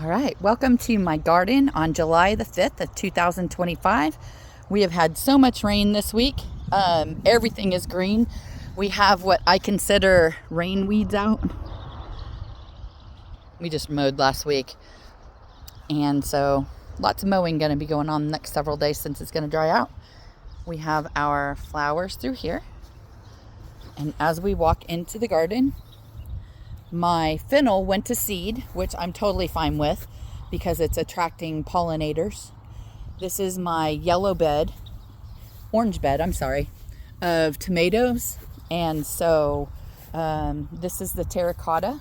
All right, welcome to my garden on July the 5th of 2025. We have had so much rain this week. Everything is green. We have what I consider rain weeds out. We just mowed last week. And so lots of mowing going to be going on the next several days since it's going to dry out. We have our flowers through here. And as we walk into the garden, my fennel went to seed, which I'm totally fine with because it's attracting pollinators. This is my orange bed, of tomatoes. And so this is the terracotta,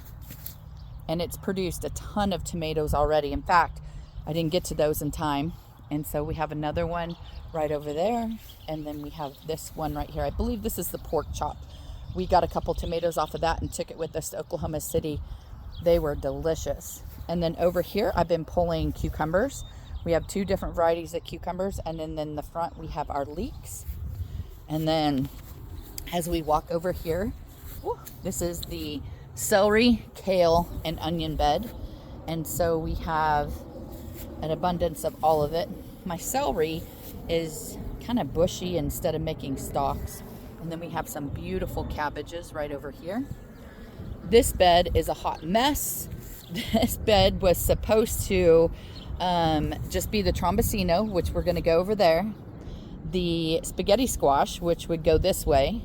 and it's produced a ton of tomatoes already. In fact, I didn't get to those in time. And so we have another one right over there. And then we have this one right here. I believe this is the pork chop. We got a couple tomatoes off of that and took it with us to Oklahoma City. They were delicious. And then over here, I've been pulling cucumbers. We have two different varieties of cucumbers. And then in the front, we have our leeks. And then as we walk over here, this is the celery, kale, and onion bed. And so we have an abundance of all of it. My celery is kind of bushy instead of making stalks. And then we have some beautiful cabbages right over here. This bed is a hot mess. This bed was supposed to just be the trombosino, which we're going to go over there. The spaghetti squash, which would go this way.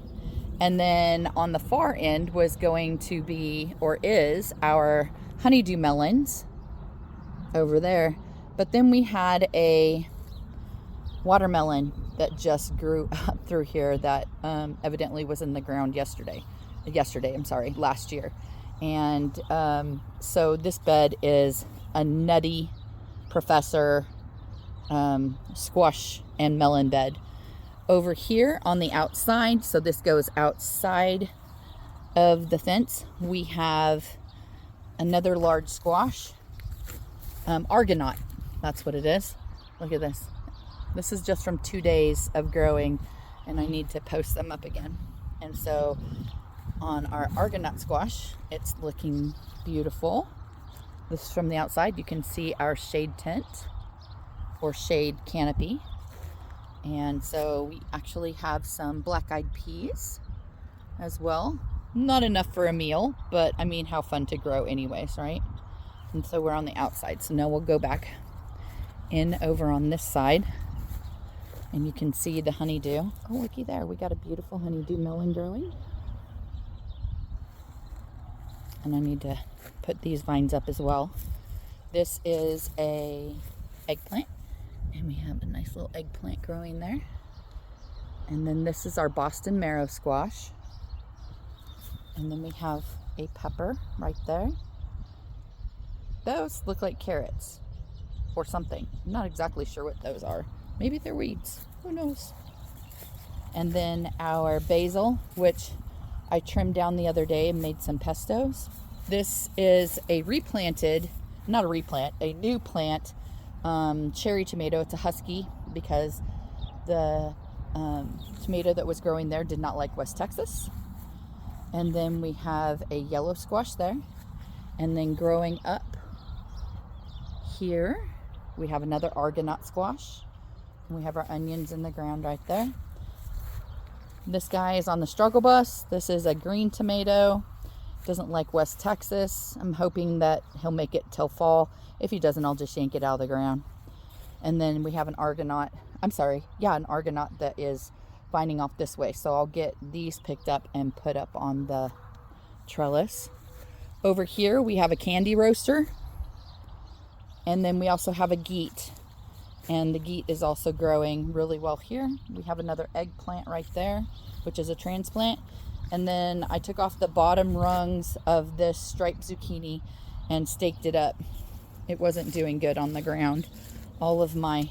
And then on the far end was going to be, or is, our honeydew melons over there. But then we had a watermelon that just grew up through here that evidently was in the ground last year. And so this bed is a nutty professor squash and melon bed. Over here on the outside, so this goes outside of the fence, we have another large squash, argonaut, that's what it is. Look at this. This is just from 2 days of growing, and I need to post them up again. And so on our argonaut squash, it's looking beautiful. This is from the outside. You can see our shade tent or shade canopy. And so we actually have some black-eyed peas as well. Not enough for a meal, but I mean, how fun to grow anyways, right? And so we're on the outside. So now we'll go back in over on this side. And you can see the honeydew. Oh, looky there. We got a beautiful honeydew melon growing. And I need to put these vines up as well. This is a eggplant. And we have a nice little eggplant growing there. And then this is our Boston marrow squash. And then we have a pepper right there. Those look like carrots or something. I'm not exactly sure what those are. Maybe they're weeds. Who knows? And then our basil, which I trimmed down the other day and made some pestos. This is a new plant, cherry tomato. It's a husky because the tomato that was growing there did not like West Texas. And then we have a yellow squash there. And then growing up here, we have another argonaut squash. We have our onions in the ground right there. This guy is on the struggle bus. This is a green tomato. Doesn't like West Texas. I'm hoping that he'll make it till fall. If he doesn't, I'll just yank it out of the ground. And then we have an argonaut that is vining off this way. So I'll get these picked up and put up on the trellis. Over here, we have a candy roaster. And then we also have a geet. And the geet is also growing really well here. We have another eggplant right there, which is a transplant. And then I took off the bottom rungs of this striped zucchini and staked it up. It wasn't doing good on the ground. All of my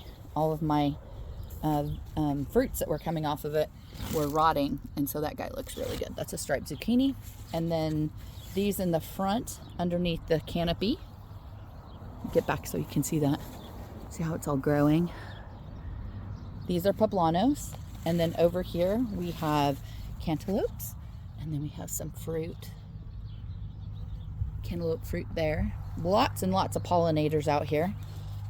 fruits that were coming off of it were rotting. And so that guy looks really good. That's a striped zucchini. And then these in the front underneath the canopy. Get back so you can see that. See how it's all growing? These are poblanos. And then over here we have cantaloupes. And then we have some fruit. Cantaloupe fruit there. lots and lots of pollinators out here.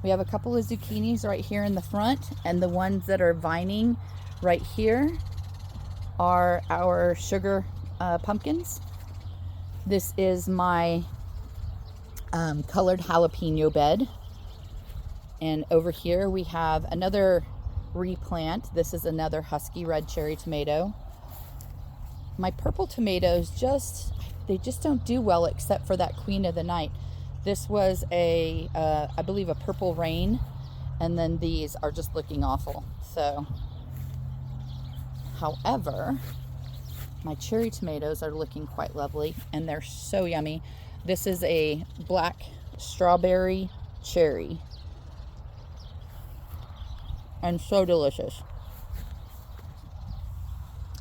We have a couple of zucchinis right here in the front, and the ones that are vining right here are our sugar pumpkins. This is my colored jalapeno bed. And over here we have another replant. This is another husky red cherry tomato. My purple tomatoes they just don't do well except for that queen of the night. This was I believe a purple rain, and then these are just looking awful. So, however, my cherry tomatoes are looking quite lovely, and they're so yummy. This is a black strawberry cherry, and so delicious.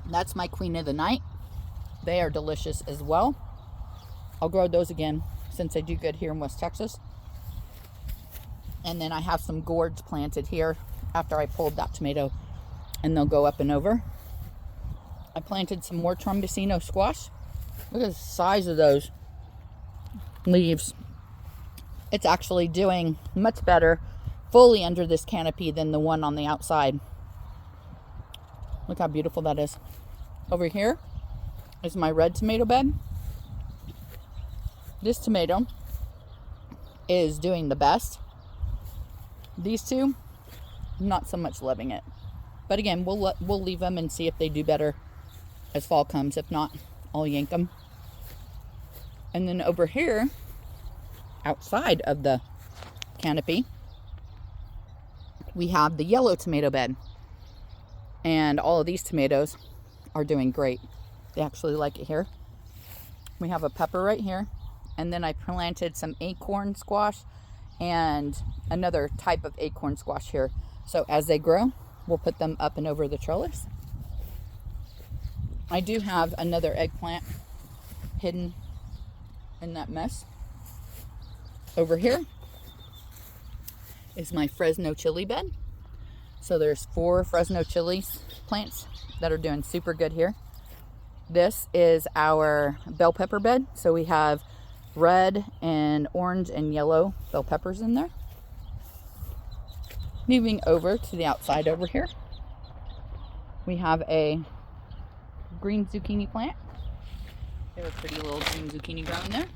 That's my queen of the night. They are delicious as well. I'll grow those again since they do good here in West Texas. And then I have some gourds planted here after I pulled that tomato, and they'll go up and over. I planted some more Trombosino squash. Look at the size of those leaves. It's actually doing much better fully under this canopy than the one on the outside. Look how beautiful that is. Over here is my red tomato bed. This tomato is doing the best. These two, not so much loving it. But again, we'll leave them and see if they do better as fall comes. If not, I'll yank them. And then over here, outside of the canopy, we have the yellow tomato bed. And all of these tomatoes are doing great. They actually like it here. We have a pepper right here. And then I planted some acorn squash and another type of acorn squash here. So as they grow, we'll put them up and over the trellis. I do have another eggplant hidden in that mess. Over here is my Fresno chili bed. So there's 4 Fresno chilies plants that are doing super good here. This is our bell pepper bed. So we have red and orange and yellow bell peppers in there. Moving over to the outside over here, we have a green zucchini plant. They have a pretty little green zucchini growing there.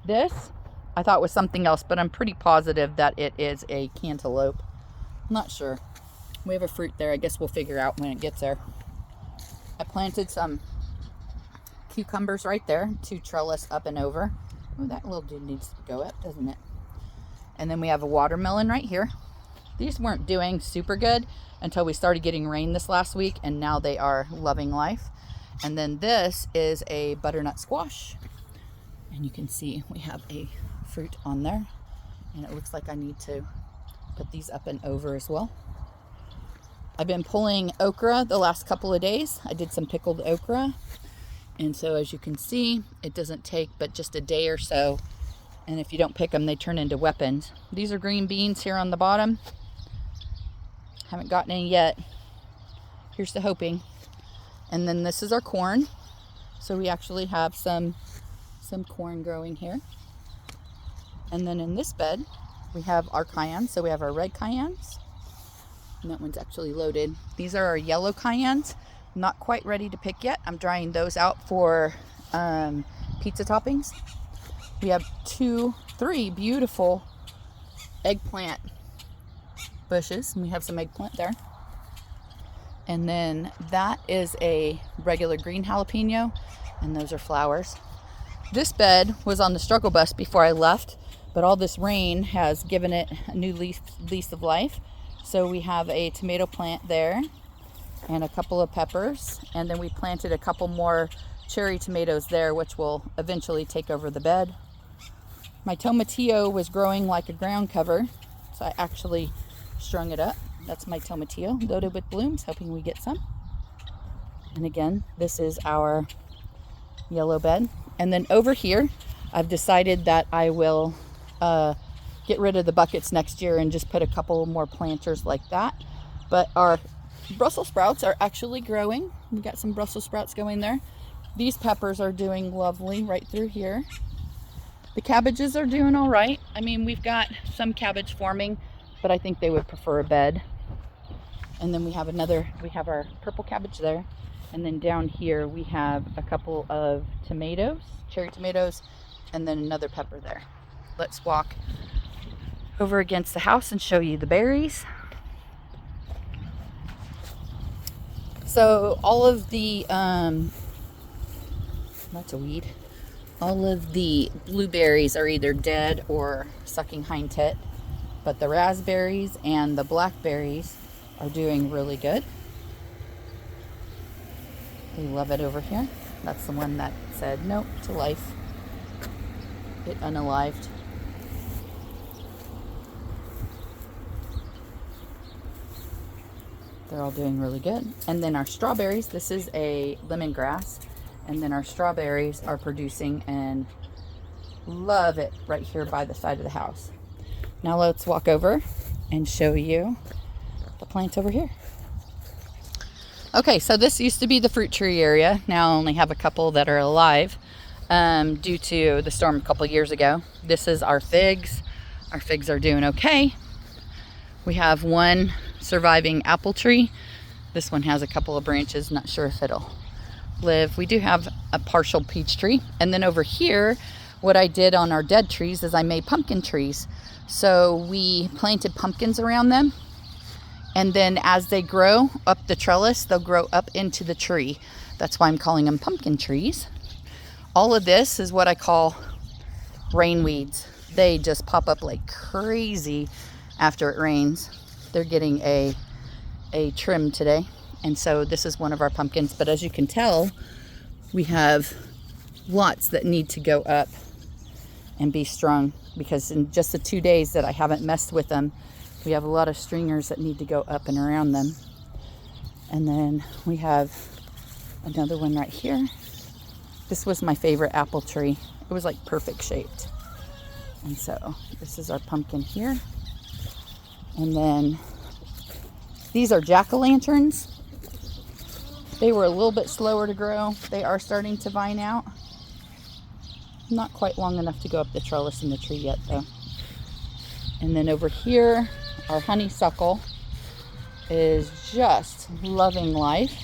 This I thought was something else, but I'm pretty positive that it is a cantaloupe. I'm not sure. We have a fruit there. I guess we'll figure out when it gets there. I planted some cucumbers right there to trellis up and over. Oh, that little dude needs to go up, doesn't it? And then we have a watermelon right here. These weren't doing super good until we started getting rain this last week, and now they are loving life. And then this is a butternut squash. And you can see we have a fruit on there. And it looks like I need to put these up and over as well. I've been pulling okra the last couple of days. I did some pickled okra. And so as you can see, it doesn't take but just a day or so. And if you don't pick them, they turn into weapons. These are green beans here on the bottom. Haven't gotten any yet. Here's to hoping. And then this is our corn. So we actually have some corn growing here. And then in this bed, we have our cayennes. So we have our red cayennes. And that one's actually loaded. These are our yellow cayennes. Not quite ready to pick yet. I'm drying those out for pizza toppings. We have 3 beautiful eggplant bushes. And we have some eggplant there. And then that is a regular green jalapeno. And those are flowers. This bed was on the struggle bus before I left. But all this rain has given it a new lease of life. So we have a tomato plant there and a couple of peppers. And then we planted a couple more cherry tomatoes there, which will eventually take over the bed. My tomatillo was growing like a ground cover, so I actually strung it up. That's my tomatillo, loaded with blooms, hoping we get some. And again, this is our yellow bed. And then over here, I've decided that I will get rid of the buckets next year and just put a couple more planters like that. But our Brussels sprouts are actually growing. We got some Brussels sprouts going there. These peppers are doing lovely right through here. The cabbages are doing all right. I mean, we've got some cabbage forming, but I think they would prefer a bed. And then we have our purple cabbage there. And then down here we have a couple of tomatoes, cherry tomatoes, and then another pepper there. Let's walk over against the house and show you the berries. So all of the, that's a weed. All of the blueberries are either dead or sucking hind tit, but the raspberries and the blackberries are doing really good. We love it over here. That's the one that said nope to life. It unalived. They're all doing really good. And then our strawberries, this is a lemongrass, and then our strawberries are producing and love it right here by the side of the house. Now let's walk over and show you the plants over here. Okay, so this used to be the fruit tree area. Now I only have a couple that are alive due to the storm a couple years ago. This is our figs. Our figs are doing okay. We have one surviving apple tree. This one has a couple of branches, not sure if it'll live. We do have a partial peach tree. And then over here, what I did on our dead trees is I made pumpkin trees. So we planted pumpkins around them. And then as they grow up the trellis, they'll grow up into the tree. That's why I'm calling them pumpkin trees. All of this is what I call rain weeds. They just pop up like crazy after it rains. They're getting a trim today. And so this is one of our pumpkins. But as you can tell, we have lots that need to go up and be strung, because in just the 2 days that I haven't messed with them, we have a lot of stringers that need to go up and around them. And then we have another one right here. This was my favorite apple tree. It was like perfect shaped. And so this is our pumpkin here. And then these are jack-o'-lanterns. They were a little bit slower to grow. They are starting to vine out. Not quite long enough to go up the trellis in the tree yet though. And then over here, our honeysuckle is just loving life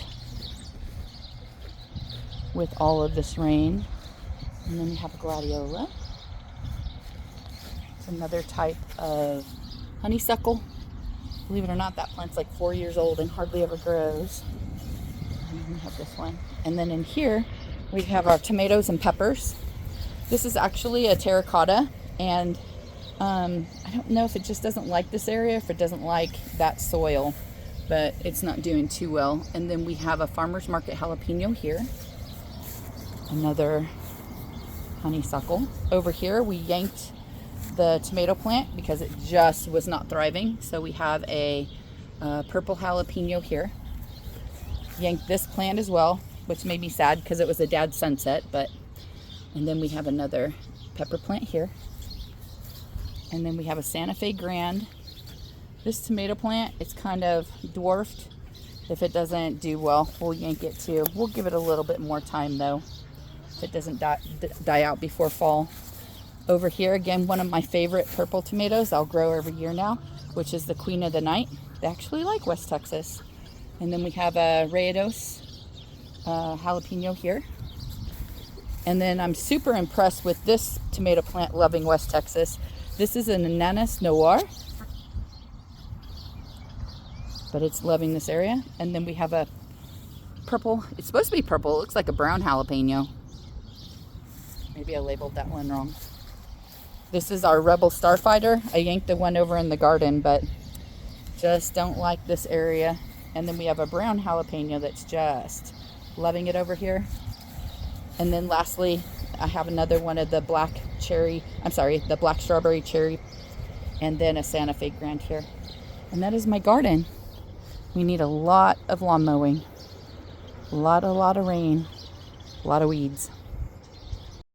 with all of this rain. And then we have a gladiola. It's another type of honeysuckle. Believe it or not, that plant's like 4 years old and hardly ever grows. And then we have this one. And then in here, we have our tomatoes and peppers. This is actually a terracotta, and I don't know if it just doesn't like this area, if it doesn't like that soil, but it's not doing too well. And then we have a farmer's market jalapeno here. Another honeysuckle. Over here, we yanked the tomato plant because it just was not thriving. So we have a purple jalapeno here. Yanked this plant as well, which made me sad because it was a dad's sunset, and then we have another pepper plant here. And then we have a Santa Fe Grand. This tomato plant, it's kind of dwarfed. If it doesn't do well, we'll yank it too. We'll give it a little bit more time though, if it doesn't die out before fall. Over here, again, one of my favorite purple tomatoes I'll grow every year now, which is the Queen of the Night. They actually like West Texas. And then we have a Rayados jalapeno here. And then I'm super impressed with this tomato plant loving West Texas. This is an Ananas Noir, but it's loving this area. And then we have a purple, it's supposed to be purple, it looks like a brown jalapeno. Maybe I labeled that one wrong. This is our Rebel Starfighter. I yanked the one over in the garden, but just don't like this area. And then we have a brown jalapeno that's just loving it over here. And then lastly, I have another one of the black strawberry cherry, and then a Santa Fe Grand here. And that is my garden. We need a lot of lawn mowing, a lot of rain, a lot of weeds.